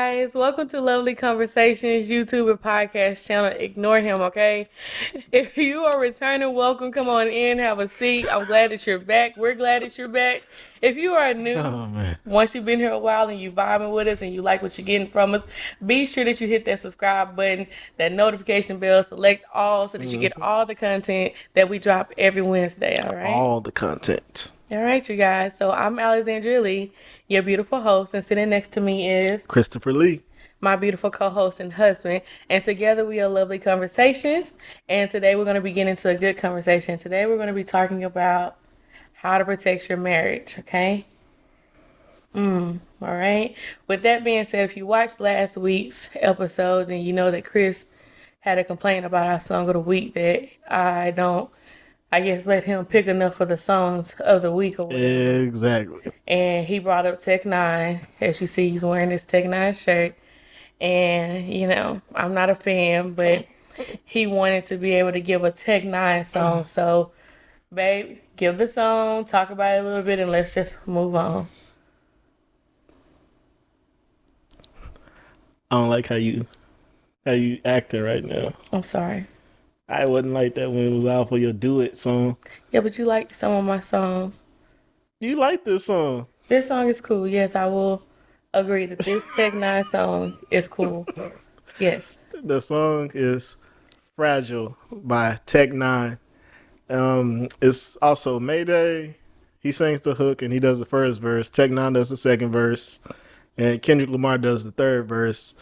guys. Welcome to loveLEE Conversations YouTube and podcast channel. Ignore him, okay? If you are returning, welcome. Come on in, have a seat. I'm glad that you're back. We're glad that you're back. If you are new, once you've been here a while and you vibing with us and you like what you're getting from us, be sure that you hit that subscribe button, that notification bell, select all so that you get all the content that we drop every Wednesday, all right? All the content. All right, you guys. So I'm Alexandria Lee, your beautiful host, and sitting next to me is Christopher Lee, my beautiful co-host and husband. And together we are loveLEE Conversations. And today we're going to be getting into a good conversation. Today we're going to be talking about how to protect your marriage, okay? All right. With that being said, if you watched last week's episode, then you know that Chris had a complaint about our song of the week that I guess let him pick enough for the songs of the week or whatever. Exactly. And he brought up Tech Nine. As you see, he's wearing his Tech Nine shirt. And, you know, I'm not a fan, but he wanted to be able to give a Tech Nine song. So, babe, give the song, talk about it a little bit, and let's just move on. I don't like how you acting right now. I'm sorry. I wasn't like that when it was out for your Do It song. Yeah, but you like some of my songs. You like this song. This song is cool. Yes, I will agree that this Tech Nine song is cool. Yes. The song is Fragile by Tech Nine. It's also Mayday. He sings the hook and he does the first verse. Tech Nine does the second verse. And Kendrick Lamar does the third verse.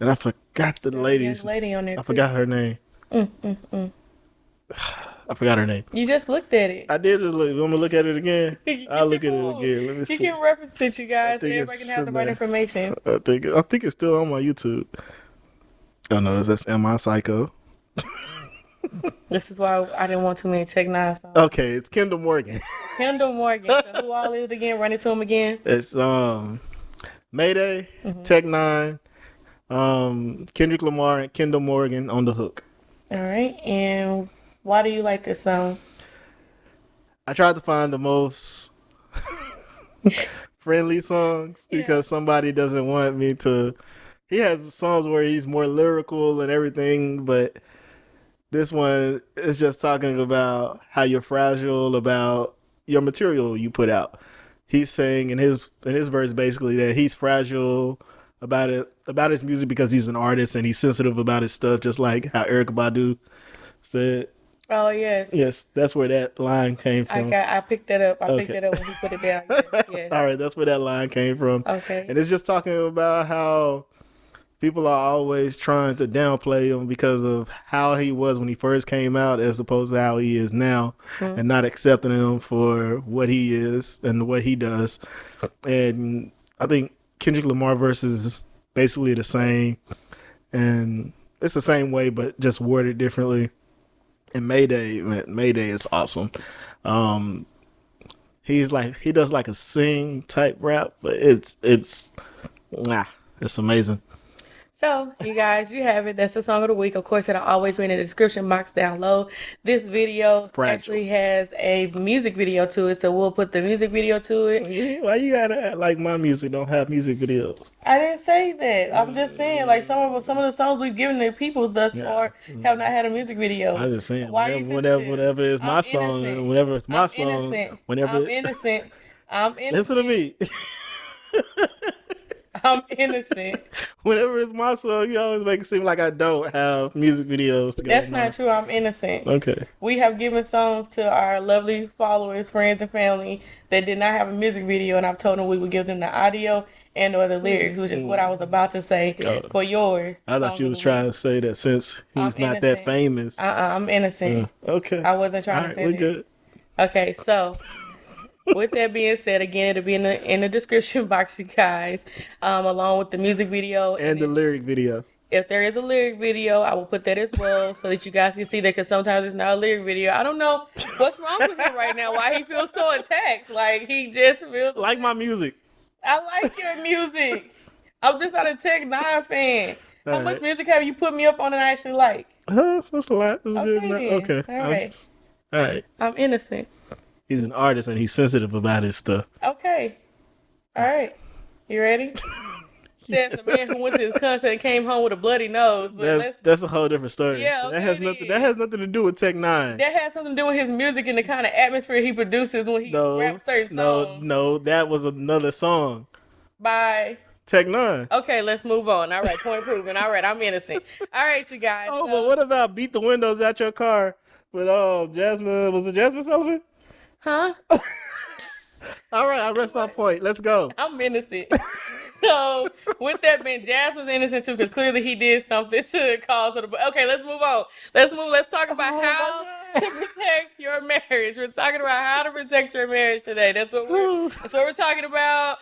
And I forgot the lady's. Lady on there I forgot her name. I forgot her name. You just looked at it. I did just look. You want me to look at it again? I'll look at it again. Let me see. You can reference it, you guys, so everybody can have the right information. I think it's still on my YouTube. Oh no, that's Am I Psycho? This is why I didn't want too many Tech Nine songs. Okay, it's Kendall Morgan. Kendall Morgan. So who all is it again? Run it to him again. It's Mayday, Tech Nine, Kendrick Lamar, and Kendall Morgan on the hook. All right, and why do you like this song? I tried to find the most friendly song because somebody doesn't want me to. He has songs where he's more lyrical and everything, but this one is just talking about how you're fragile, about your material you put out. He's saying in his verse basically that he's fragile about his music because he's an artist and he's sensitive about his stuff, just like how Erykah Badu said. Oh yes. Yes, that's where that line came from. I picked that up. I picked it up when he put it down. Yes. All right, that's where that line came from. Okay. And it's just talking about how people are always trying to downplay him because of how he was when he first came out as opposed to how he is now, and not accepting him for what he is and what he does. And I think Kendrick Lamar verse is basically the same, and it's the same way but just worded differently. And Mayday is awesome. He does like a sing type rap, but it's amazing. So, you guys, you have it. That's the song of the week. Of course, it'll always be in the description box down low. This video actually has a music video to it, so we'll put the music video to it. Yeah, why you gotta act like my music don't have music videos? I didn't say that. I'm just saying, like, some of the songs we've given the people thus far have not had a music video. I'm just saying, why whatever is my song, whenever it's my song, whenever I'm innocent. I'm innocent. Listen to me. I'm innocent. Whenever it's my song, you always make it seem like I don't have music videos to go. That's not true. I'm innocent. Okay. We have given songs to our lovely followers, friends, and family that did not have a music video, and I've told them we would give them the audio and or the lyrics, which is what I was about to say for yours. I thought you was trying to say that since he's not that famous. I'm innocent. Okay. I wasn't trying to say we're that. Good. Okay, so with that being said, again, it'll be in the description box, you guys, along with the music video and the lyric video. If there is a lyric video, I will put that as well so that you guys can see that, because sometimes it's not a lyric video. I don't know what's wrong with him right now, why he feels so attacked. Like, he just feels like my music. I like your music. I'm just not a Tech Nine fan. How much music have you put me up on and I actually like? That's a lot. That's good. Okay. All right. I'm innocent. He's an artist and he's sensitive about his stuff. Okay. All right. You ready? says the man who went to his concert and came home with a bloody nose. But let's, That's a whole different story. yeah, That okay, has it nothing. That is. has nothing to do with Tech Nine. That has something to do with his music and the kind of atmosphere he produces when he No, raps certain no, songs. no. That was another song. By Tech Nine. okay, let's move on. All right, point proven. All right, I'm innocent. All right, you guys. Oh, but So, what about beat the windows out your car with Jasmine? Was it Jasmine Sullivan? huh? All right, I rest my point. Let's go. I'm innocent. So, with that being, Jazz was innocent too, because clearly he did something to cause her to. Okay, let's move on. Let's move. Let's talk about Oh how my to protect your marriage. We're talking about how to protect your marriage today. That's what we're talking about.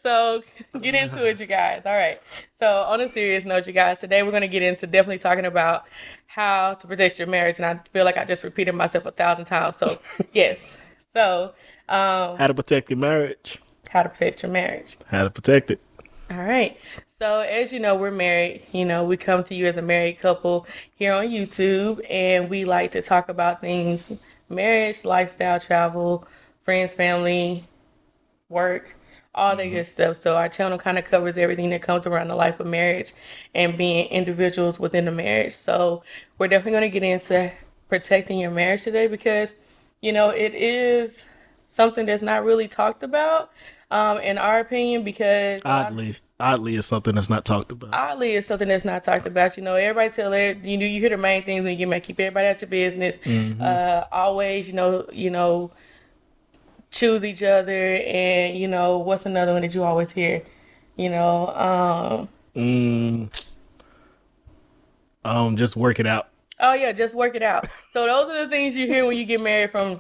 So get into it, you guys. All right. So on a serious note, you guys, today we're gonna get into definitely talking about how to protect your marriage, and I feel like I just repeated myself 1,000 times. So yes. So How to protect your marriage. how to protect your marriage. How to protect it. All right. So, as you know, we're married. We come to you as a married couple here on YouTube, and we like to talk about things marriage, lifestyle, travel, friends, family, work, all that good stuff. So, our channel kind of covers everything that comes around the life of marriage and being individuals within the marriage. So, we're definitely going to get into protecting your marriage today because, it is something that's not really talked about, in our opinion, because Oddly, is something that's not talked about. oddly is something that's not talked about. Everybody tell it. You hear the main things when you get married. Keep everybody at your business. Always, choose each other, and what's another one that you always hear? Just work it out. Oh yeah, just work it out. So those are the things you hear when you get married from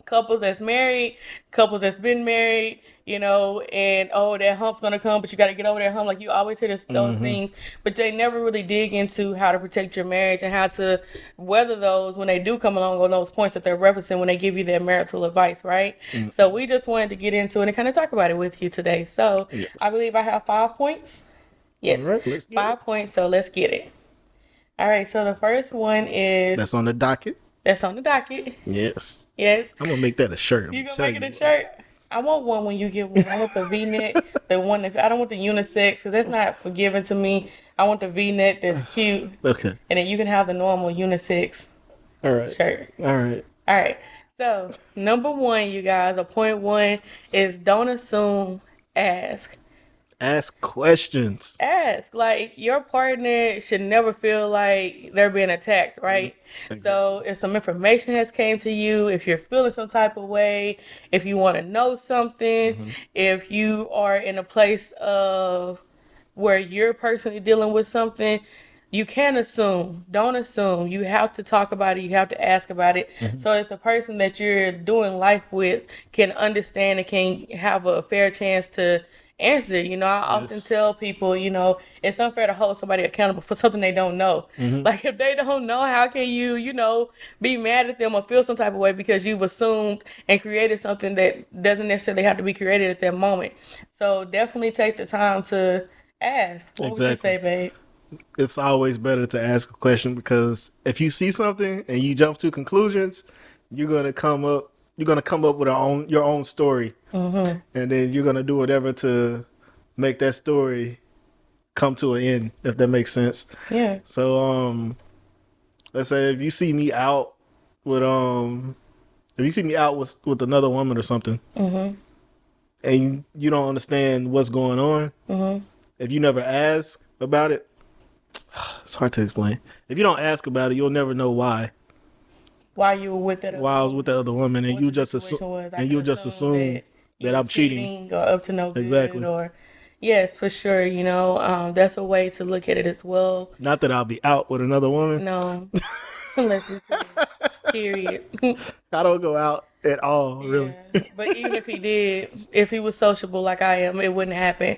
couples that's married, couples that's been married, and oh, that hump's gonna come, but you got to get over that hump. Like you always hear those things, but they never really dig into how to protect your marriage and how to weather those when they do come along on those points that they're referencing when they give you their marital advice, right? So we just wanted to get into it and kind of talk about it with you today. So Yes. I believe I have 5 points. Yes, All right, let's get 5 it. points. So let's get it. All right. So the first one is That's on the docket. that's on the docket. Yes. Yes. I'm gonna make that a shirt. You gonna make it a shirt? I want one when you get one. I want the V-neck, the one that I don't want the unisex because that's not forgiving to me. I want the V-neck that's cute, Okay. and then you can have the normal unisex All right. shirt. All right. All right. So number one, you guys, or point one is don't assume, ask. Ask questions. Ask. Like your partner should never feel like they're being attacked, right? Exactly. So if some information has came to you, if you're feeling some type of way, if you want to know something, if you are in a place of where you're personally dealing with something, you can assume. Don't assume. You have to talk about it. You have to ask about it so that the person that you're doing life with can understand and can have a fair chance to answer. I often tell people, it's unfair to hold somebody accountable for something they don't know. Like if they don't know, how can you, be mad at them or feel some type of way because you've assumed and created something that doesn't necessarily have to be created at that moment. So definitely take the time to ask. What would you say, babe? It's always better to ask a question because if you see something and you jump to conclusions, you're gonna come up with your own story, and then you're gonna do whatever to make that story come to an end, if that makes sense. Yeah. So let's say if you see me out with with another woman or something, and you don't understand what's going on, if you never ask about it, it's hard to explain. If you don't ask about it, you'll never know why. Why you were with that? Why I was with the other woman, and what you the just situation was. I and could you just assume you that were I'm cheating. or up to no good. Exactly. Or yes, for sure. That's a way to look at it as well. Not that I'll be out with another woman. No, unless we could. Period. I don't go out at all, really. Yeah. But even if he did, if he was sociable like I am, it wouldn't happen.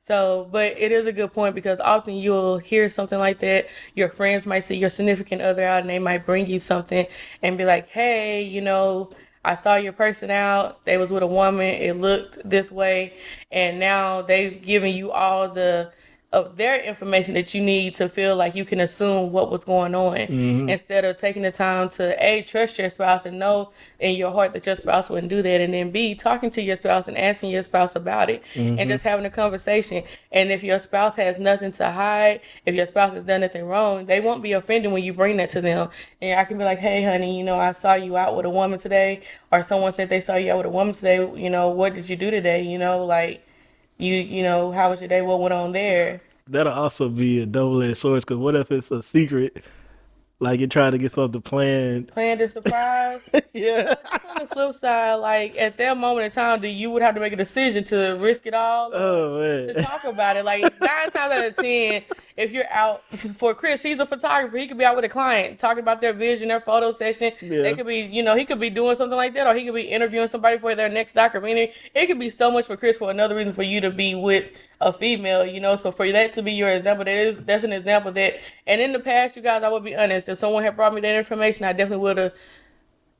So, but it is a good point because often you'll hear something like that. Your friends might see your significant other out and they might bring you something and be like, hey, I saw your person out. They was with a woman. It looked this way. And now they've given you all the of their information that you need to feel like you can assume what was going on, Mm-hmm. instead of taking the time to A, trust your spouse and know in your heart that your spouse wouldn't do that, and then B, talking to your spouse and asking your spouse about it, and Mm-hmm. just having a conversation. And if your spouse has nothing to hide, if your spouse has done nothing wrong, they won't be offended when you bring that to them. And I can be like, hey honey, I saw you out with a woman today, or someone said they saw you out with a woman today, what did you do today, like, how was your day? What went on there? That'll also be a double-edged sword, because what if it's a secret, like you're trying to get something planned? Planned a surprise. Yeah. But just on the flip side, like at that moment in time, you would have to make a decision to risk it all or Oh to man. talk about it. Like 9 times out of 10, if you're out for Chris, he's a photographer. He could be out with a client talking about their vision, their photo session. They Yeah. could be, he could be doing something like that, or he could be interviewing somebody for their next documentary. It could be so much for Chris for another reason for you to be with a female, So for that to be your example, that's an example that. And in the past, you guys, I would be honest. If someone had brought me that information, I definitely would have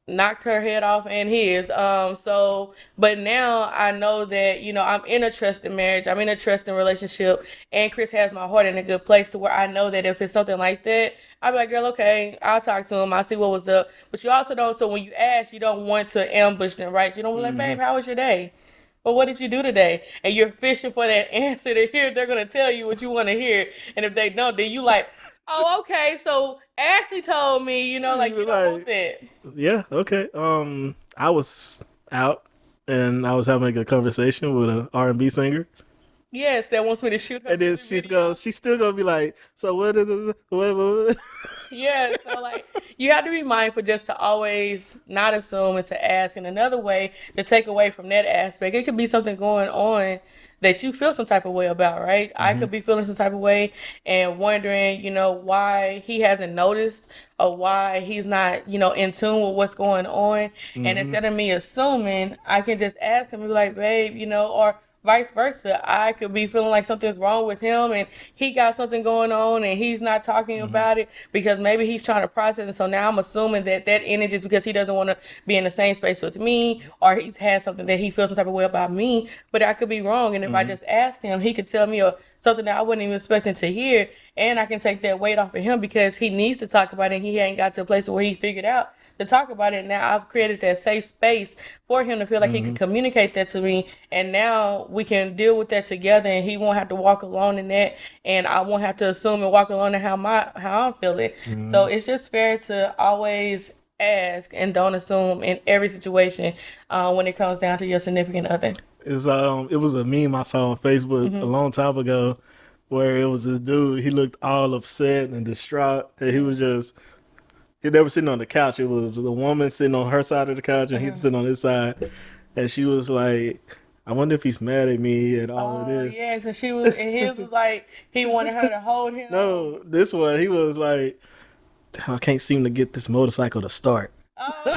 knocked her head off and his. But now I know that, I'm in a trusting marriage. I'm in a trusting relationship, and Chris has my heart in a good place to where I know that if it's something like that, I'll be like, girl, okay, I'll talk to him. I'll see what was up. But you also don't, so when you ask, you don't want to ambush them, right? You don't be like, Mm-hmm. babe, how was your day? But what did you do today? And you're fishing for that answer to hear. They're going to tell you what you want to hear. And if they don't, then you like, oh, okay, so Ashley told me, like you don't want Like, that. yeah, okay. I was out and I was having a conversation with an R&B singer. Yes, that wants me to shoot her And then music video. she's still gonna be like, so what is it? What? Yeah, so like you have to be mindful just to always not assume and to ask. And another way to take away from that aspect, it could be something going on that you feel some type of way about, right? I Mm-hmm. could be feeling some type of way and wondering, why he hasn't noticed or why he's not, in tune with what's going on. And Mm-hmm. instead of me assuming, I can just ask him and be like, babe, or vice versa. I could be feeling like something's wrong with him and he got something going on and he's not talking Mm-hmm. about it because maybe he's trying to process. And so now I'm assuming that energy is because he doesn't want to be in the same space with me, or he's had something that he feels some type of way about me. But I could be wrong. And if I Mm-hmm. just asked him, he could tell me something that I wasn't even expecting to hear. And I can take that weight off of him because he needs to talk about it. And he ain't got to a place where he figured out to talk about it. Now I've created that safe space for him to feel like he can Mm-hmm. communicate that to me, and now we can deal with that together, and he won't have to walk alone in that, and I won't have to assume and walk alone in how I'm feeling. So Mm-hmm. it's just fair to always ask and don't assume in every situation when it comes down to your significant other. It was a meme I saw on Facebook a Mm-hmm. long time ago, where it was this dude. He looked all upset and distraught, and he was just they were sitting on the couch. It was the woman sitting on her side of the couch, and he was Mm-hmm. sitting on his side, and she was like, "I wonder if he's mad at me and all of Oh this." yeah, so she was, and his was like he wanted her to hold him. No, this one he was like, "I can't seem to get this motorcycle to start." Oh,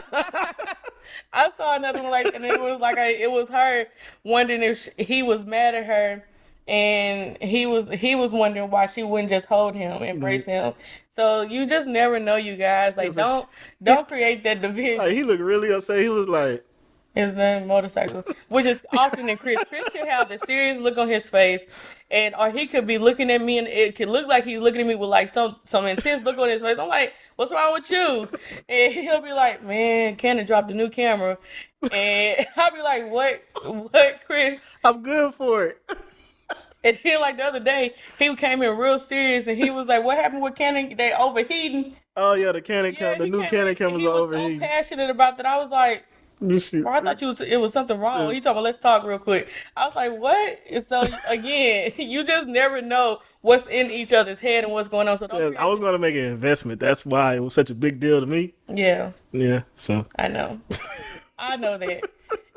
I saw another one like, and it was like it was her wondering if he was mad at her, and he was wondering why she wouldn't just hold him, embrace him. So you just never know, you guys. Like don't create that Like, division. he looked really upset. He was like, Is the motorcycle, which is often in Chris. Chris could have the serious look on his face, and or he could be looking at me, and it could look like he's looking at me with like some intense look on his face. I'm like, "What's wrong with you?" And he'll be like, "Man, Kendall dropped a new camera," and I'll be like, what, Chris?" "I'm good for it." And then like the other day, he came in real serious, and he was like, "What happened with Canon? They overheating?" Oh yeah, Yeah, the he new came Canon in, and cameras he are was so overheating. passionate about that. I was like, This shit. bro, I thought it was something wrong. He told me, let's talk real quick. I was like, what? And so again, you just never know what's in each other's head and what's going on. So don't Yeah, I create was gonna make an investment. That's why it was such a big deal to me. Yeah, Yeah, so I know. I know that.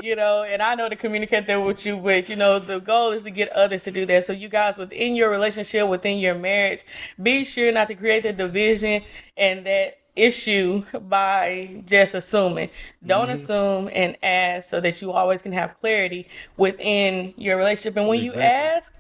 And I know to communicate that with you, but the goal is to get others to do that. So you guys within your relationship, within your marriage, be sure not to create that division and that issue by just assuming. Don't hmm assume and ask so that you always can have clarity within your relationship. And when you exactly. ask,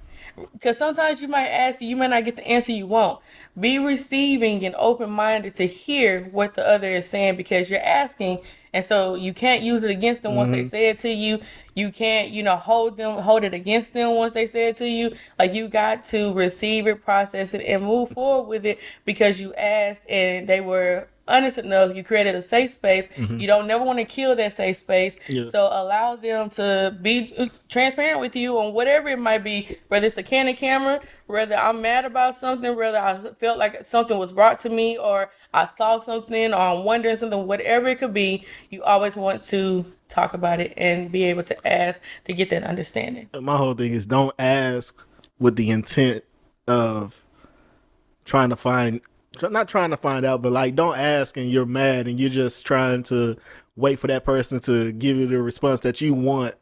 because sometimes you might ask and you might not get the answer you want. Be receiving and open minded to hear what the other is saying because you're asking And so you can't use it against them once they say it to you. You can't, hold it against them once they say it to you. Like, you got to receive it, process it, and move forward with it because you asked and they were honest enough. You created a safe space. You don't never want to kill that safe space. Yes. So allow them to be transparent with you on whatever it might be, whether it's a candid camera, whether I'm mad about something, whether I felt like something was brought to me, or I saw something, or I'm wondering something, whatever it could be. You always want to talk about it and be able to ask to get that understanding. My whole thing is don't ask with the intent of trying to find, not trying to find out, but like don't ask and you're mad and you're just trying to wait for that person to give you the response that you want.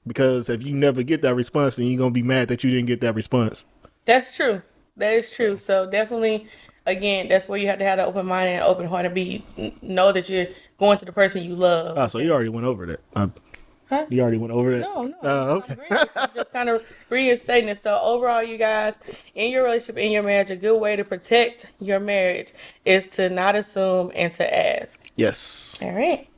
Because if you never get that response, then you're going to be mad that you didn't get that response. That's true. That is true. So definitely, again, that's where you have to have an open mind and open heart and know that you're going to the person you love. Oh, so you already went over that. Huh? You already went over that? No. Okay. I'm just kind of reinstating it. So overall, you guys, in your relationship, in your marriage, a good way to protect your marriage is to not assume and to ask. Yes. All right.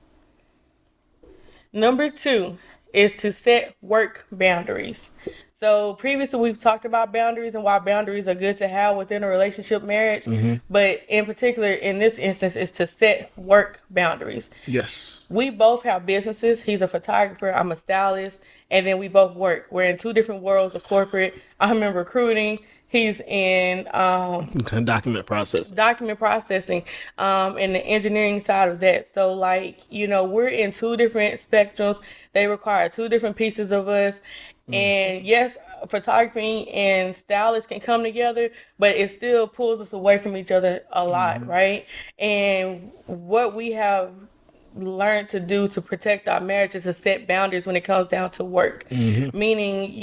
Number 2 is to set work boundaries. So previously we've talked about boundaries and why boundaries are good to have within a relationship marriage. But in particular, in this instance, is to set work boundaries. Yes. We both have businesses. He's a photographer. I'm a stylist. And then we both work. We're in 2 different worlds of corporate. I'm in recruiting. He's in document processing. And the engineering side of that. So, like, we're in 2 different spectrums. They require 2 different pieces of us. And yes, photography and stylist can come together, but it still pulls us away from each other a lot, right? And what we have learned to do to protect our marriage is to set boundaries when it comes down to work. Meaning,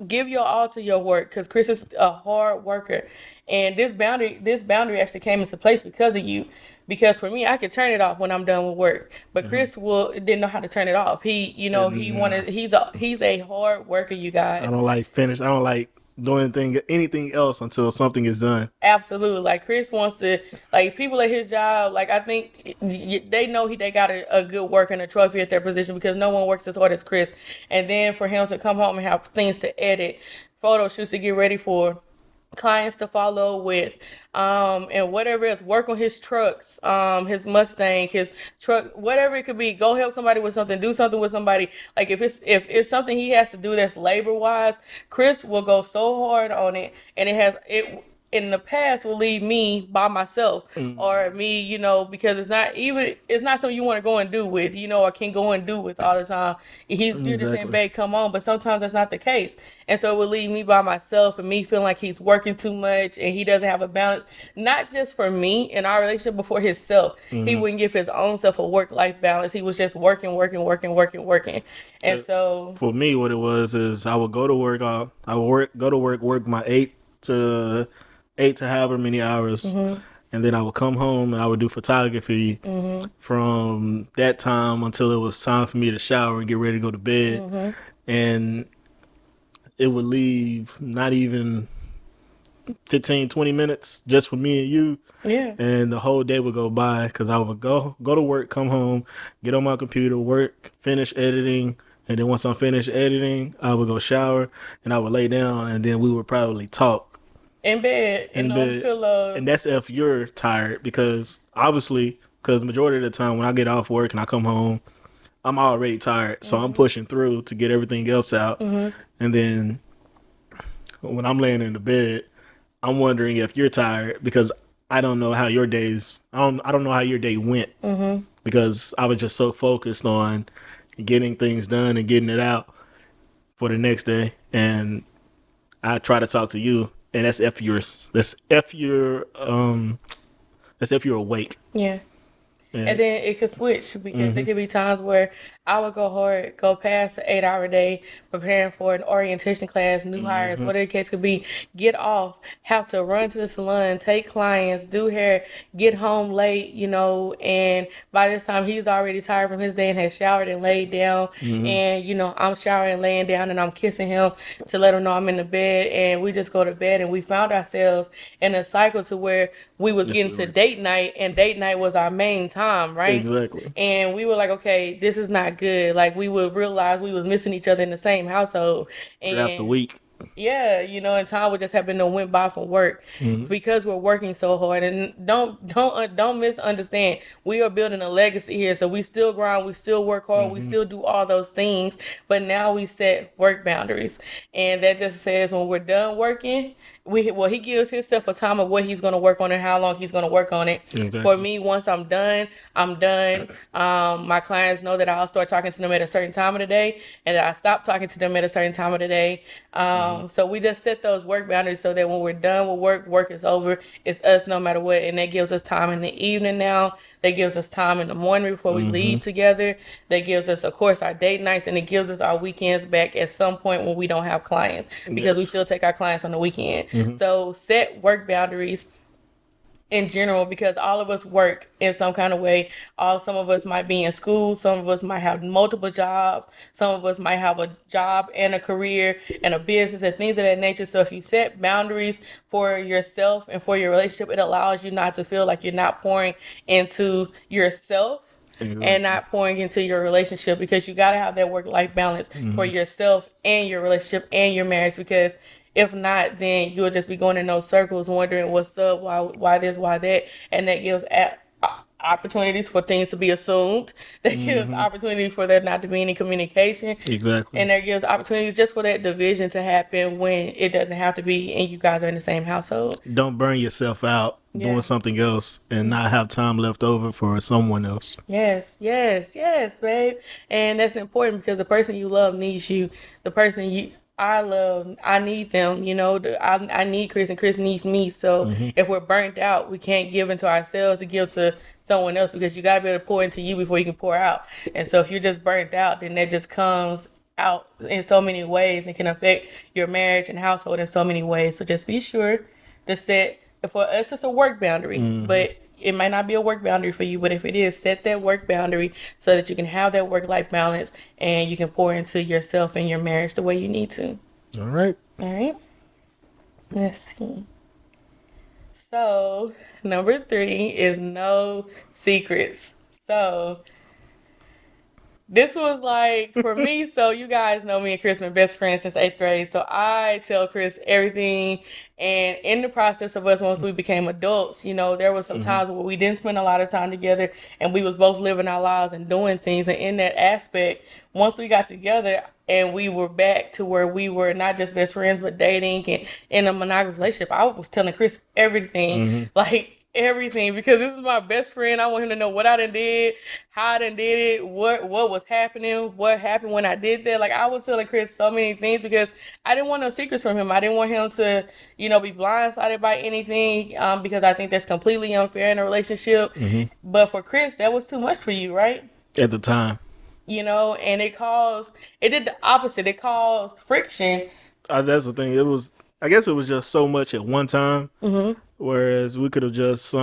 give your all to your work, because Chris is a hard worker. And this boundary actually came into place because of you. Because for me, I could turn it off when I'm done with work, but Chris didn't know how to turn it off. He's a hard worker, you guys. I don't like doing anything else until something is done. Absolutely. Like, Chris wants to, like, people at his job, like, I think they know they got a good worker and a trophy at their position, because no one works as hard as Chris. And then for him to come home and have things to edit, photo shoots to get ready for, clients to follow with, and whatever else, work on his trucks, his Mustang, his truck, whatever it could be, go help somebody with something, do something with somebody. Like, if it's something he has to do that's labor wise, Chris will go so hard on it, and it in the past will leave me by myself, or me, because it's not something you want to go and do with, or can go and do with all the time. You're just saying, babe, come on, but sometimes that's not the case. And so it will leave me by myself, and me feeling like he's working too much and he doesn't have a balance, not just for me in our relationship, but for himself. He wouldn't give his own self a work-life balance. He was just working. And so for me, what it was is I would go to work. Work my 8 to however many hours. And then I would come home and I would do photography from that time until it was time for me to shower and get ready to go to bed. And it would leave not even 15, 20 minutes just for me and you. Yeah. And the whole day would go by because I would go to work, come home, get on my computer, work, finish editing. And then once I'm finished editing, I would go shower and I would lay down, and then we would probably talk. In bed. Pillows. And that's if you're tired, because majority of the time when I get off work and I come home, I'm already tired. So I'm pushing through to get everything else out. And then when I'm laying in the bed, I'm wondering if you're tired, because I don't know how your days, I don't know how your day went, because I was just so focused on getting things done and getting it out for the next day. And I try to talk to you. And that's if you're awake. Yeah. And then it could switch, because there could be times where I would go past an 8-hour day preparing for an orientation class, new hires, whatever the case could be, get off, have to run to the salon, take clients, do hair, get home late, and by this time he's already tired from his day and has showered and laid down. And, I'm showering, laying down, and I'm kissing him to let him know I'm in the bed, and we just go to bed. And we found ourselves in a cycle to where we was getting to date night, and date night was our main time, right? Exactly. And we were like, okay, this is not good. Like we would realize we was missing each other in the same household, After and week. yeah, and time would just have been no went by from work Mm-hmm. because we're working so hard. And don't misunderstand. We are building a legacy here, so we still grind, we still work hard, we Mm-hmm. still do all those things. But now we set work boundaries, and that just says when we're done working, he gives himself a time of what he's gonna work on and how long he's gonna work on it. For Exactly. me, once I'm done, I'm done. My clients know that I'll start talking to them at a certain time of the day, and that I stop talking to them at a certain time of the day. Mm-hmm. So we just set those work boundaries so that when we're done with work, work is over. It's us no matter what, and that gives us time in the evening now. That gives us time in the morning before we Mm-hmm. leave together. That gives us, of course, our date nights, and it gives us our weekends back at some point when we don't have clients because we Yes. still take our clients on the weekend. Mm-hmm. So set work boundaries in general because all of us work in some kind of way. Some of us might be in school, some of us might have multiple jobs, some of us might have a job and a career and a business and things of that nature. So if you set boundaries for yourself and for your relationship, it allows you not to feel like you're not pouring into yourself and Exactly. not pouring into your relationship, because you got to have that work life balance for Mm-hmm. yourself and your relationship and your marriage, because if not, then you'll just be going in those circles wondering what's up, why this, why that, and that gives opportunities for things to be assumed. That gives Mm-hmm. opportunity for there not to be any communication, Exactly. and that gives opportunities just for that division to happen when it doesn't have to be, and you guys are in the same household. Don't burn yourself out doing Yeah. something else and not have time left over for someone else. Yes, yes, yes, babe. And that's important because the person you love needs you. The person I love, I need them. I need Chris and Chris needs me. So Mm-hmm. if we're burnt out, we can't give into ourselves to give to someone else, because you got to be able to pour into you before you can pour out. And so if you're just burnt out, then that just comes out in so many ways and can affect your marriage and household in so many ways. So just be sure to set, for us it's a work boundary, Mm-hmm. but it might not be a work boundary for you. But if it is, set that work boundary so that you can have that work life balance and you can pour into yourself and your marriage the way you need to. All right. All right, let's see. So number 3 is no secrets. So this was like for me. So you guys know me and Chris been best friends since 8th grade. So I tell Chris everything. And in the process of us, once we became adults, there was some Mm-hmm. times where we didn't spend a lot of time together, and we was both living our lives and doing things. And in that aspect, once we got together and we were back to where we were not just best friends but dating and in a monogamous relationship, I was telling Chris everything, Mm-hmm. like everything, because this is my best friend. I want him to know what I done did, how I done did it, what was happening, what happened when I did that. Like I was telling Chris so many things because I didn't want no secrets from him. I didn't want him to, be blindsided by anything, because I think that's completely unfair in a relationship. Mm-hmm. But for Chris, that was too much for you, right? At the time, And it did the opposite. It caused friction. that's the thing. It was. I guess it was just so much at one time. Mm-hmm. Whereas we could have just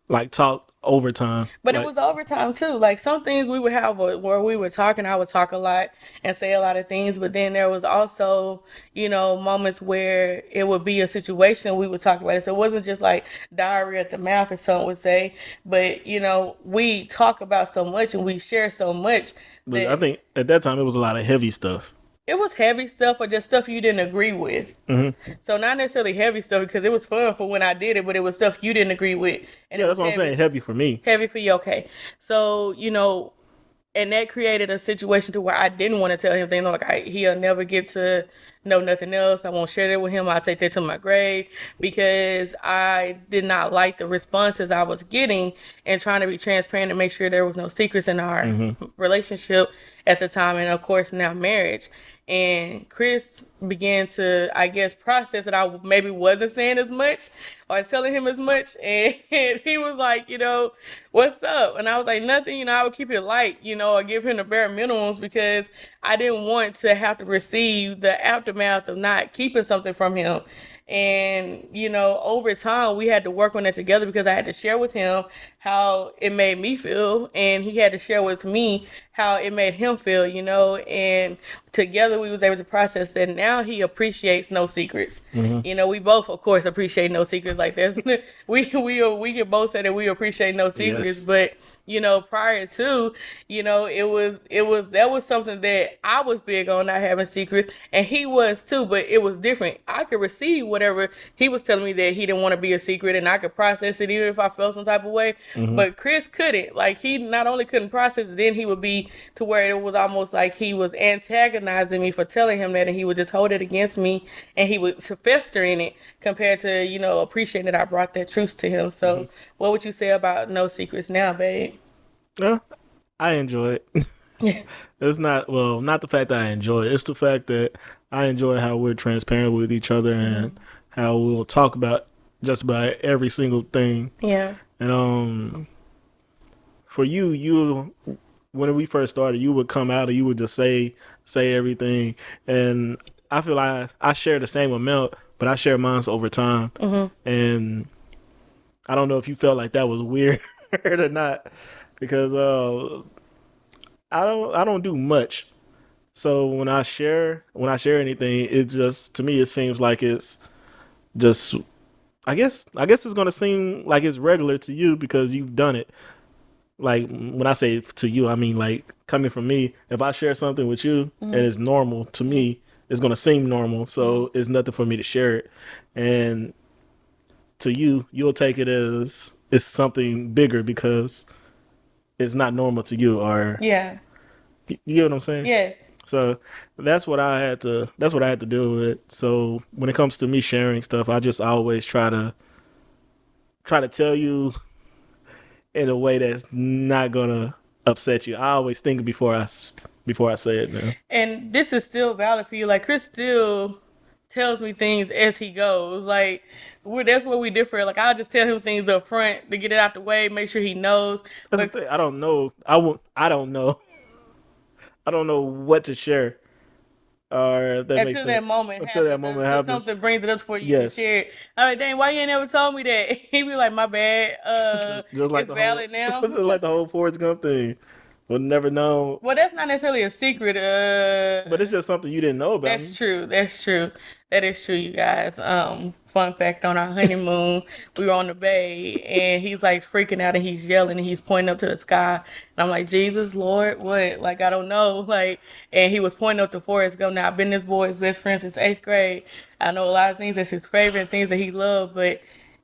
like talked overtime. But it Like was overtime too. Like some things we would have where we were talking, I would talk a lot and say a lot of things. But then there was also, moments where it would be a situation we would talk about it. So it wasn't just like diarrhea at the mouth, as some would say. But we talk about so much and we share so much but I that think at that time it was a lot of heavy stuff. it was heavy stuff or just stuff you didn't agree with. Mm-hmm. So not necessarily heavy stuff because it was fun for when I did it, but it was stuff you didn't agree with, and Yeah, it that's was what I'm saying. heavy. Heavy for me. Heavy for you, okay. So, and that created a situation to where I didn't want to tell him things like he'll never get to know nothing else. I won't share that with him. I'll take that to my grave, because I did not like the responses I was getting and trying to be transparent and make sure there was no secrets in our Mm-hmm. relationship at the time, and of course now marriage. And Chris began to, I guess, process that I maybe wasn't saying as much or telling him as much. And he was like, what's up? And I was like, nothing. I would keep it light, or give him the bare minimums, because I didn't want to have to receive the aftermath of not keeping something from him. And over time we had to work on it together, because I had to share with him how it made me feel, and he had to share with me how it made him feel. And together we was able to process that. Now now he appreciates no secrets. Mm-hmm. You know, we both, of course, appreciate no secrets. Like this, we can both say that we appreciate no secrets. Yes. But you know, prior to, you know, it was that was something that I was big on, not having secrets, and he was too. But it was different. I could receive whatever he was telling me that he didn't want to be a secret, and I could process it even if I felt some type of way. Mm-hmm. But Chris couldn't. Like he not only couldn't process it, then he would be to where it was almost like he was antagonizing me for telling him that, and he would just hold it against me, and he would fester in it compared to, you know, appreciating that I brought that truth to him. So, Mm-hmm. what would you say about no secrets now, babe? Yeah, I enjoy it. Yeah. It's not, well, not the fact that I enjoy it. It's the fact that I enjoy how we're transparent with each other and how we'll talk about just about every single thing. Yeah. And for you, when we first started, you would come out and you would just say everything. And I feel like I share the same amount, but I share mine over time. And I don't know if you felt like that was weird or not, because I don't do much. So when I share anything, it just, to me, it seems like it's just, I guess it's gonna seem like it's regular to you because you've done it. Like when I say to you, I mean like coming from me. If I share something with you and it's normal to me, it's gonna seem normal. So it's nothing for me to share it. And to you, you'll take it as it's something bigger because it's not normal to you, or Yeah. you get what I'm saying? Yes. So that's what I had to deal with. So when it comes to me sharing stuff, I just always try to tell you in a way that's not gonna upset you. I always think before I say it now. And this is still valid for you. Like Chris still tells me things as he goes. Like that's where we differ. Like I'll just tell him things up front to get it out the way, make sure he knows. That's the But thing. I don't know. I don't know. I don't know what to share, or if that makes until that sense. moment Until that happens, moment until happens. something brings it up for you to Yes. share it. I'm like, dang, why you ain't never told me that? He be like, my bad. Just like It's the whole valid now. just like the whole Forrest Gump thing. Would never know. Well, that's not necessarily a secret. But it's just something you didn't know about That's me. true. That's true. That is true, you guys. Fun fact, on our honeymoon, we were on the bay and he's like freaking out and he's yelling and he's pointing up to the sky. And I'm like, Jesus, Lord, what? Like, I don't know. Like, and he was pointing up to Forrest Gump. Now, I've been this boy's best friend since eighth grade. I know a lot of things that's his favorite, things that he loved, but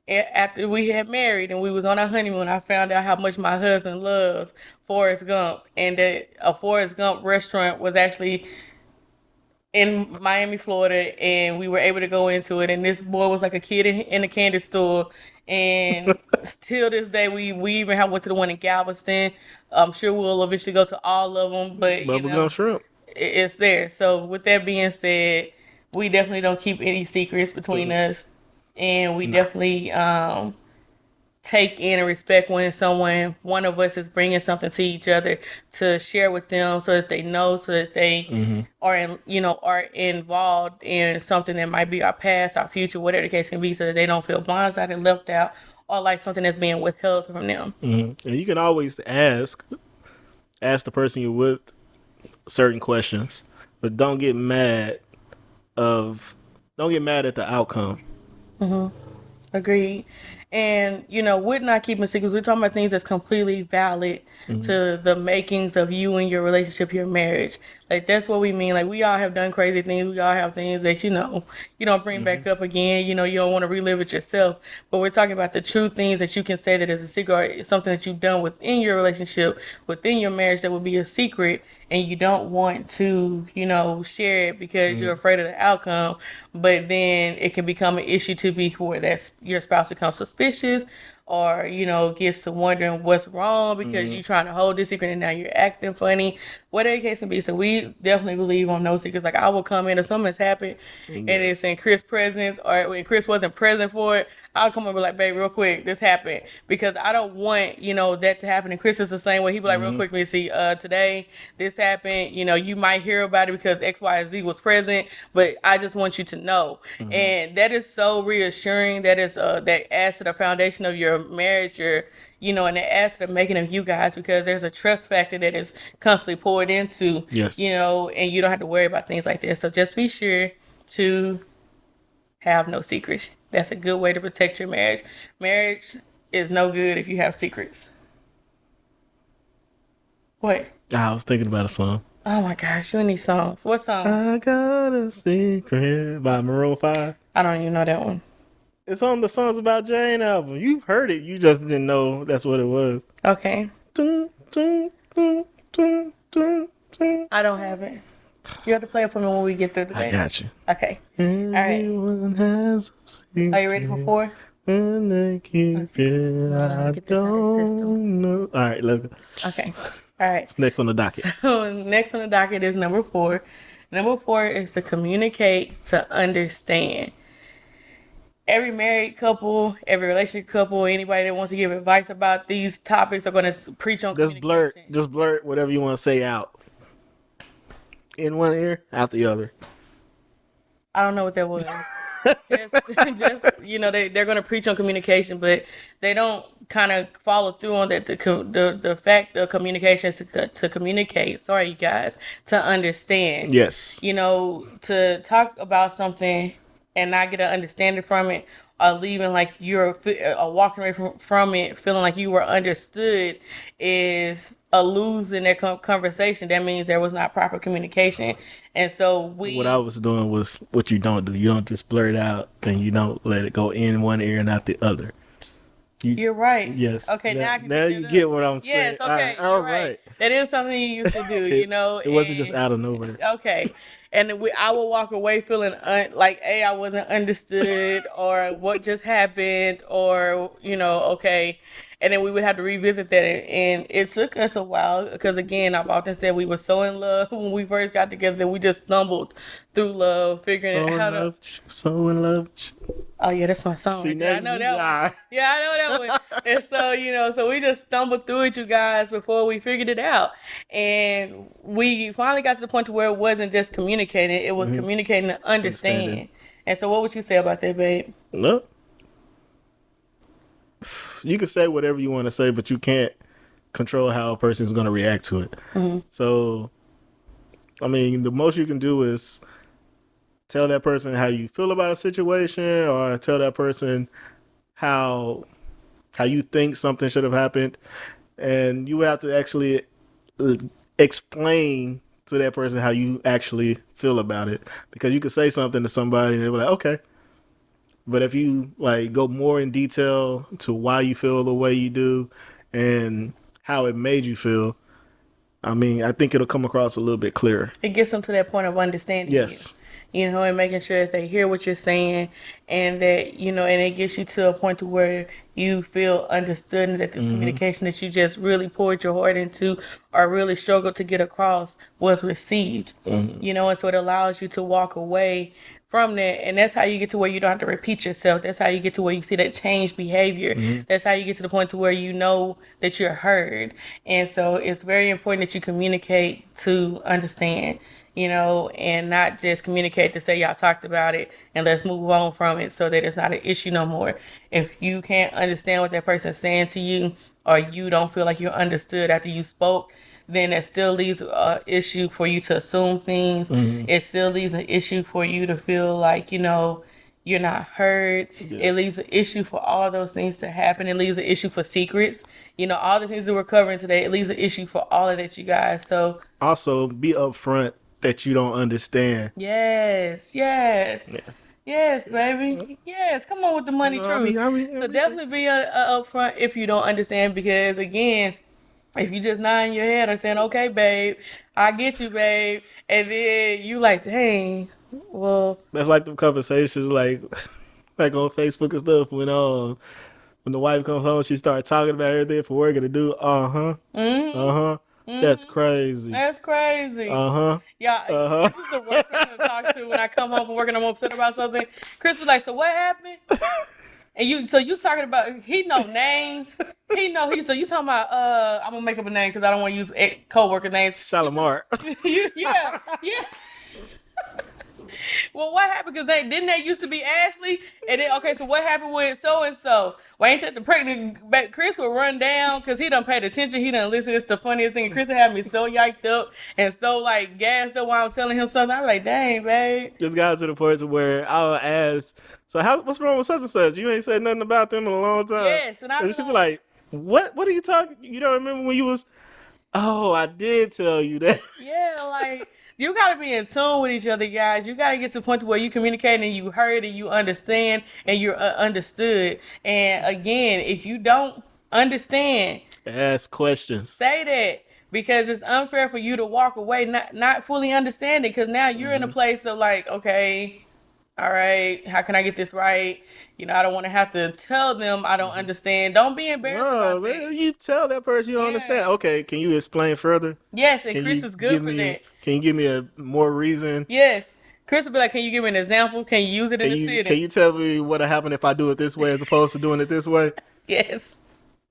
after we had married and we was on our honeymoon, I found out how much my husband loves Forrest Gump, and that a Forrest Gump restaurant was actually in Miami, Florida, and we were able to go into it. And this boy was like a kid in a candy store. And till this day, we even have went to the one in Galveston. I'm sure we'll eventually go to all of them, but you Bubblegum know, shrimp. it's there. So with that being said, we definitely don't keep any secrets between us, and we Nah. definitely take in and respect when one of us is bringing something to each other to share with them, so that they know, so that they Mm-hmm. are involved in something that might be our past, our future, whatever the case can be, so that they don't feel blindsided, left out, or like something that's being withheld from them. Mm-hmm. And you can always ask the person you're with certain questions, but of don't get mad at the outcome. Agreed. And, we're not keeping secrets. We're talking about things that's completely valid Mm-hmm. to the makings of you and your relationship, your marriage. Like, that's what we mean. Like, we all have done crazy things. We all have things that, you don't bring Mm-hmm. back up again. You don't want to relive it yourself. But we're talking about the true things that you can say that is a secret, or something that you've done within your relationship, within your marriage, that would be a secret, and you don't want to, share it because you're Mm-hmm. afraid of the outcome. But then it can become an issue to be where that's your spouse becomes suspicious, or gets to wondering what's wrong because Mm-hmm. you're trying to hold this secret and now you're acting funny, whatever the case may be. So we definitely believe on no secrets. Like, I will come in if something's happened and it's Yes. in Chris' presence, or when Chris wasn't present for it, I'll come and be like, babe, real quick, this happened, because I don't want that to happen. And Chris is the same way. He be like, real Mm-hmm. quick, let me see, today this happened. You might hear about it because X, Y, Z was present, but I just want you to know. Mm-hmm. And that is so reassuring. That is that adds to the foundation of your marriage, and it adds to the making of you guys, because there's a trust factor that is constantly poured into, Yes. and you don't have to worry about things like this. So just be sure to have no secrets. That's a good way to protect your marriage. Marriage is no good if you have secrets. What? I was thinking about a song. Oh my gosh, you and these songs. What song? I got a secret by Maroon 5. I don't even know that one. It's on the Songs About Jane album. You've heard it. You just didn't know that's what it was. Okay. Dun, dun, dun, dun, dun, dun. I don't have it. You have to play it for me when we get through the I day. got you. Okay. Everyone has a secret. Are you ready for 4? And they keep it. I Get this out of the system. don't know. All right, look. Okay. All right. Next on the docket. So next on the docket is number 4. Number 4 is to communicate, to understand. Every married couple, every relationship couple, anybody that wants to give advice about these topics are going to preach on communication. Just blurt whatever you want to say out. In one ear, out the other. I don't know what that was. just they're going to preach on communication, but they don't kind of follow through on that. The fact of communication is to communicate. Sorry, you guys, to understand. Yes. To talk about something and not get an understanding from it, or leaving like you're walking away from it feeling like you were understood, is a lose in that conversation. That means there was not proper communication. And so what I was doing was what you don't do. You don't just blurt it out and you don't let it go in one ear and out the other. You're right. Yes. Okay, now you get what I'm saying. Yes, okay. All right. That is something you used to do, It wasn't just out of nowhere. Okay. And I would walk away feeling like, A, I wasn't understood, or what just happened, or, okay. And then we would have to revisit that. And it took us a while because, again, I've often said we were so in love when we first got together that we just stumbled through love, figuring out how to. So in love. Oh, yeah, that's my song. See, I know that one. Yeah, I know that one. And so, so we just stumbled through it, you guys, before we figured it out. And we finally got to the point to where it wasn't just communicating. It was communicating to understand. And so what would you say about that, babe? No. You can say whatever you want to say, but you can't control how a person is going to react to it. Mm-hmm. So, I mean, the most you can do is tell that person how you feel about a situation, or tell that person how you think something should have happened, and you have to actually explain to that person how you actually feel about it. Because you could say something to somebody and they'll be like, okay. But if you like go more in detail to why you feel the way you do and how it made you feel, I mean, I think it'll come across a little bit clearer. It gets them to that point of understanding. Yes. And making sure that they hear what you're saying, and that, and it gets you to a point to where you feel understood, and that this communication that you just really poured your heart into or really struggled to get across was received. And so it allows you to walk away from that, and that's how you get to where you don't have to repeat yourself. That's how you get to where you see that changed behavior. That's how you get to the point to where you know that you're heard. And so it's very important that you communicate to understand, and not just communicate to say y'all talked about it and let's move on from it, so that it's not an issue no more. If you can't understand what that person's saying to you, or you don't feel like you're understood after you spoke, then that still leaves an issue for you to assume things. It still leaves an issue for you to feel like, you're not heard. Yes. It leaves an issue for all those things to happen. It leaves an issue for secrets. All the things that we're covering today, it leaves an issue for all of that, you guys. So also be upfront that you don't understand. Yes. Yeah. Yes, baby. Yes, come on with the money truth. So definitely be upfront if you don't understand, because, again, if you just nodding your head or saying, okay, babe, I get you, babe, and then you like, dang, well. That's like the conversations like on Facebook and stuff when the wife comes home, she starts talking about everything for work and to do. That's crazy. That's crazy. Yeah. This is the worst person to talk to when I come home from work and I'm upset about something. Chris was like, so what happened? And you talking about, he know names. So you talking about, I'm gonna make up a name because I don't want to use co-worker names. Lamar. Yeah. Well, what happened? Because didn't they used to be Ashley? And then, okay, so what happened with so and so? Well, ain't that the pregnant? But Chris would run down because he done paid attention. He done listen. It's the funniest thing. Chris had me so yiked up and so like gassed up while I'm telling him something. I'm like, dang, babe. Just got to the point to where I'll ask, so what's wrong with such and such? You ain't said nothing about them in a long time. Yes, and I And she be like, what are you talking? You don't remember when you was, oh, I did tell you that. yeah, like you gotta be in tune with each other, guys. You gotta get to the point to where you communicate and you heard and you understand and you're understood. And again, if you don't understand, Ask questions. say that. Because it's unfair for you to walk away not fully understanding. Because now you're in a place of like, okay, all right, how can I get this right? You know, I don't want to have to tell them I don't understand. Don't be embarrassed No, about man, that. you tell that person you don't Yeah. understand. Okay, can you explain further? Yes, and Can Chris you is good give for me? that. Can you give me a more reason? Yes. Chris will be like, can you give me an example? Can you use it in Can a you sentence? tell me what'll happen if I do it this way as opposed to doing it this way? Yes.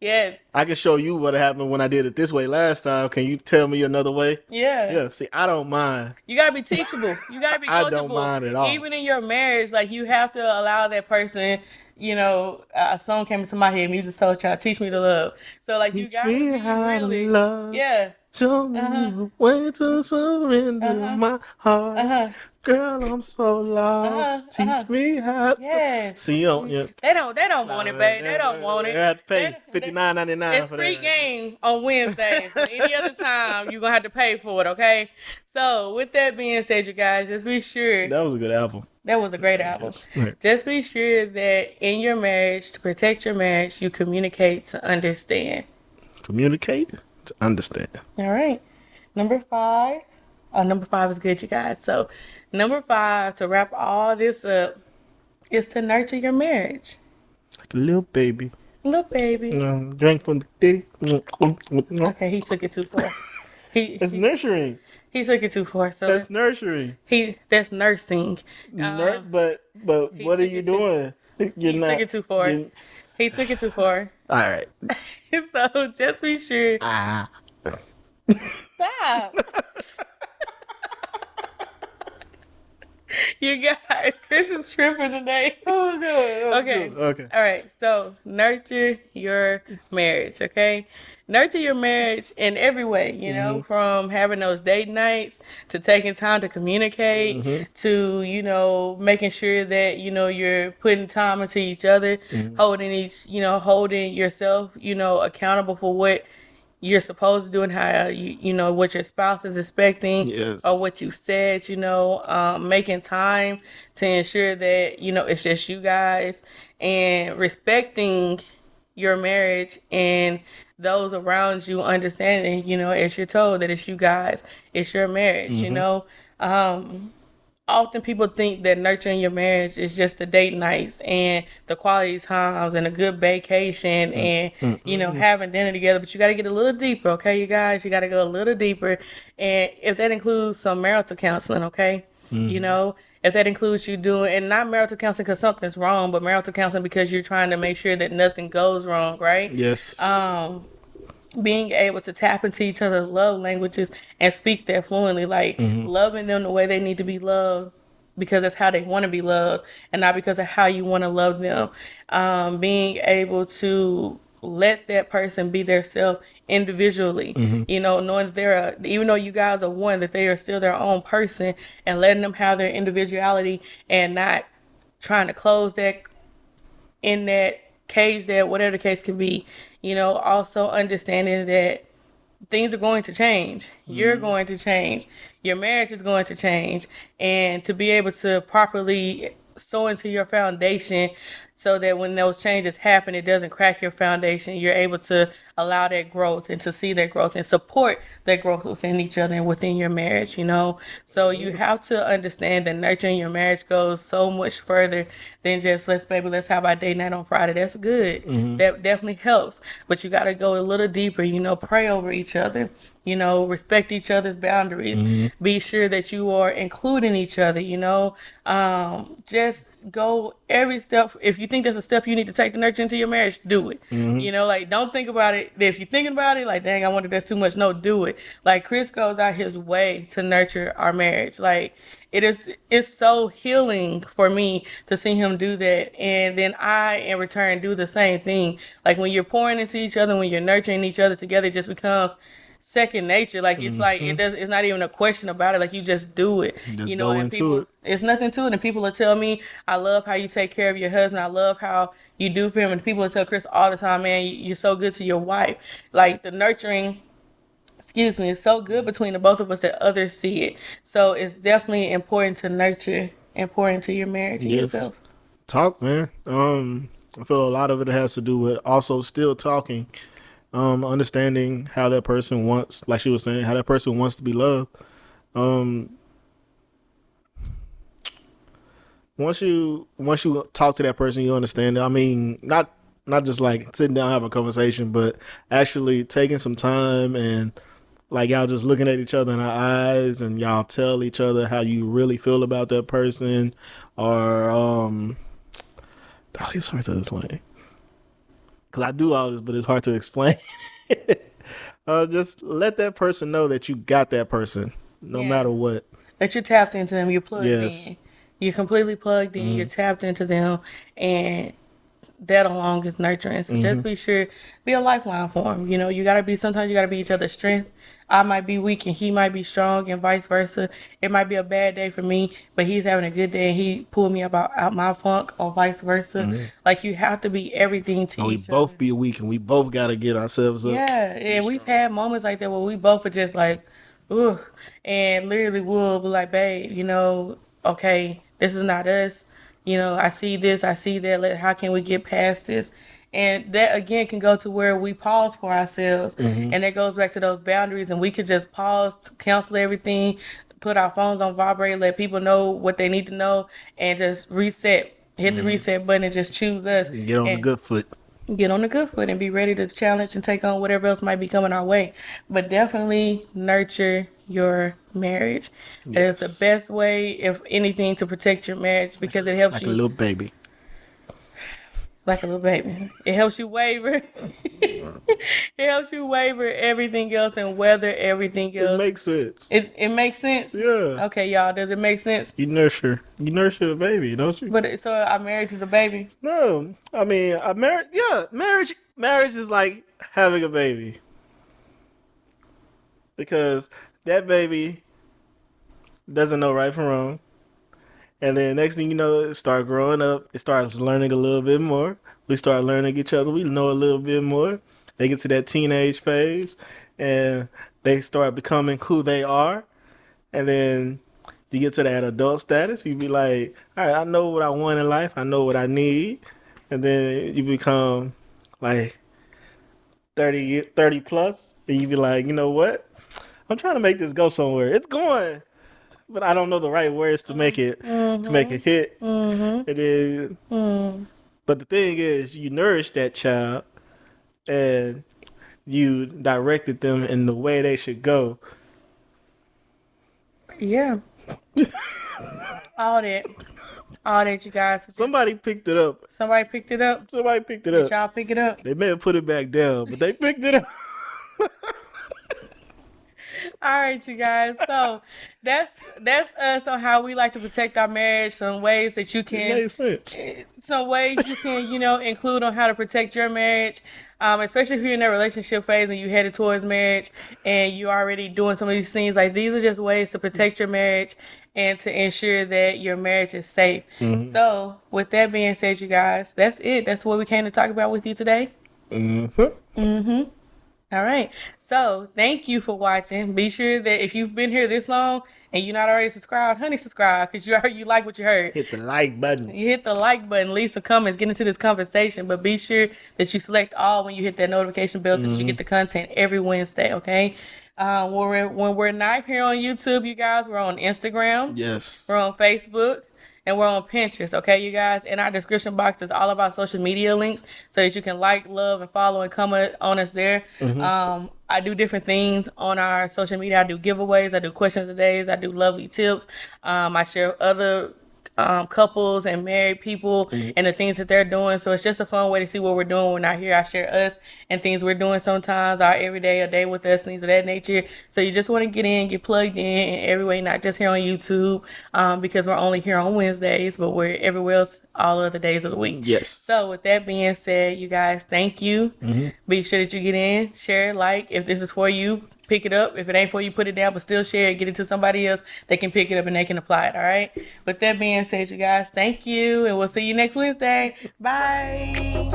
Yes. I can show you what happened when I did it this way last time. Can you tell me another way? Yeah. Yeah, see, I don't mind. You gotta be teachable. You gotta be coachable. I don't mind at all. Even in your marriage, like you have to allow that person. You know, a song came into my head. Music Soul Child, teach me to love. So like you Teach gotta me be how really, to love. yeah. Show me a way to surrender my heart. Girl, I'm so lost. Teach me how. Yes. See, yeah. They don't want it, babe. They don't want it. They have to pay $59.99 It's for free that. game on Wednesdays. But any other time, you're gonna have to pay for it, okay? So with that being said, you guys, just be sure That was a good album. that was a great album. Right. Just be sure that in your marriage, to protect your marriage, you communicate to understand. Communicate to understand. All right. Number 5. Oh, number 5 is good, you guys. So number 5, to wrap all this up, is to nurture your marriage. Like a little baby. Little baby. Drink from the titty. Okay, he took it too far. It's nurturing. He took it too far. So That's nurturing. that's nursing. But what are you doing? You're He not. took it too far. He took it too far. All right. So just be sure. Stop. You guys, Chris is tripping today. Oh, God. Okay. Good. Okay. All right. So nurture your marriage. Okay. Nurture your marriage in every way. You know, from having those date nights to taking time to communicate to making sure that you're putting time into each other, holding yourself accountable for what you're supposed to do and how what your spouse is expecting. Yes. Or what you said, making time to ensure that it's just you guys, and respecting your marriage and those around you, understanding as you're told that it's you guys, it's your marriage. Often people think that nurturing your marriage is just the date nights and the quality times and a good vacation and having dinner together, but you got to get a little deeper, okay, you guys? You got to go a little deeper, and if that includes some marital counseling, okay, if that includes you doing, and not marital counseling because something's wrong, but marital counseling because you're trying to make sure that nothing goes wrong, right? Yes. Being able to tap into each other's love languages and speak that fluently, like loving them the way they need to be loved because that's how they want to be loved and not because of how you want to love them. Being able to let that person be their self individually, knowing that even though you guys are one, that they are still their own person, and letting them have their individuality and not trying to close that in that cage, that whatever the case can be. Also understanding that things are going to change. You're going to change. Your marriage is going to change. And to be able to properly sow into your foundation so that when those changes happen, it doesn't crack your foundation. You're able to allow that growth and to see that growth and support that growth within each other and within your marriage, So you have to understand that nurturing your marriage goes so much further than just let's have our date night on Friday. That's good. That definitely helps. But you got to go a little deeper, pray over each other, respect each other's boundaries. Be sure that you are including each other, just go every step. If you think there's a step you need to take to nurture into your marriage, do it. Don't think about it. If you're thinking about it, like, dang, I wonder if that's too much. No, do it. Like, Chris goes out his way to nurture our marriage. Like, it's so healing for me to see him do that, and then I in return do the same thing. Like when you're pouring into each other, when you're nurturing each other together, it just becomes second nature. Like Mm-hmm. it's not even a question about it. Like you just do it, Just go and into people, it. it's nothing to it. And people will tell me, I love how you take care of your husband. I love how you do for him. And people will tell Chris all the time, man, you're so good to your wife. Like the nurturing, excuse me, it's so good between the both of us that others see it. So it's definitely important to nurture and pour into your marriage and Yes. yourself. Talk, man. I feel a lot of it has to do with also still talking. Understanding how that person wants, like she was saying, how that person wants to be loved. Um, once you talk to that person, you understand it. I mean, not just like sitting down have a conversation, but actually taking some time and like y'all just looking at each other in the eyes and y'all tell each other how you really feel about that person, or it's hard to explain because I do all this, but it's hard to explain. Just let that person know that you got that person, no Yeah. matter what. That you're tapped into them, you're plugged Yes. in. You're completely plugged in, you're Mm-hmm. tapped into them, and that along is nurturing. So Mm-hmm. just be sure, be a lifeline for him. You gotta be, sometimes you gotta be each other's strength. I might be weak and he might be strong, and vice versa. It might be a bad day for me, but he's having a good day and he pulled me out my funk, or vice versa. Mm-hmm. Like you have to be everything to And we each both other. be weak, and we both gotta get ourselves up. Yeah, Be and we've strong. had moments like that where we both are just like, ugh, and literally we'll be like, babe, okay, this is not us. I see this, I see that. How can we get past this? And that again can go to where we pause for ourselves, Mm-hmm. and that goes back to those boundaries, and we could just pause, to cancel everything, put our phones on vibrate, let people know what they need to know, and just reset. Hit the Mm-hmm. reset button and just choose us. Get on the And good foot. get on the good foot and be ready to challenge and take on whatever else might be coming our way. But definitely nurture your marriage. It is the Yes. best way, if anything, to protect your marriage because it helps Like a you little baby. like a little baby. It helps you waver. It helps you waver everything else and weather everything It else. makes sense. It makes sense. Yeah. Okay, y'all, does it make sense? You nurture a baby, don't you? But so our marriage is a baby. No, I mean, a marriage. Yeah, marriage is like having a baby because that baby doesn't know right from wrong, and then next thing you know, it starts growing up. It starts learning a little bit more. We start learning each other. We know a little bit more. They get to that teenage phase, and they start becoming who they are, and then you get to that adult status. You be like, all right, I know what I want in life. I know what I need, and then you become like 30 plus, and you be like, you know what? I'm trying to make this go somewhere. It's going, but I don't know the right words to make it Mm-hmm. hit. Mm-hmm. It is, Mm. but the thing is, you nourish that child and you directed them in the way they should go. Yeah. All that. All that, you guys. Somebody picked it up. Somebody picked it up. Somebody picked it Did up. y'all pick it up? They may have put it back down, but they picked it up. All right, you guys. So that's us on how we like to protect our marriage. Some ways that you It can, made sense. some ways you can, include on how to protect your marriage. Especially if you're in that relationship phase and you headed towards marriage and you're already doing some of these things. Like these are just ways to protect your marriage and to ensure that your marriage is safe. Mm-hmm. So with that being said, you guys, that's it. That's what we came to talk about with you today. Mm-hmm. Mm-hmm. All right. So thank you for watching. Be sure that if you've been here this long and you're not already subscribed, honey, subscribe because you like what you heard. Hit the like button. You hit the like button, leave some comments, get into this conversation, but be sure that you select all when you hit that notification bell so that you get the content every Wednesday, okay? When we're not here on YouTube, you guys, we're on Instagram, Yes. we're on Facebook, and we're on Pinterest, okay, you guys? In our description box is all of our social media links so that you can like, love, and follow and comment on us there. I do different things on our social media. I do giveaways, I do questions of the days, I do lovely tips. I share other couples and married people and the things that they're doing. So it's just a fun way to see what we're doing when we're not here. I share us and things we're doing sometimes, our everyday, a day with us, things of that nature. So you just want to get in, get plugged in every way, not just here on YouTube, because we're only here on Wednesdays, but we're everywhere else all other days of the week. Yes. So with that being said, you guys, thank you. Be sure that you get in, share, like. If this is for you, pick it up. If it ain't for you, put it down, but still share it. Get it to somebody else. They can pick it up and they can apply it. All right. With that being said, you guys, thank you, and we'll see you next Wednesday. Bye.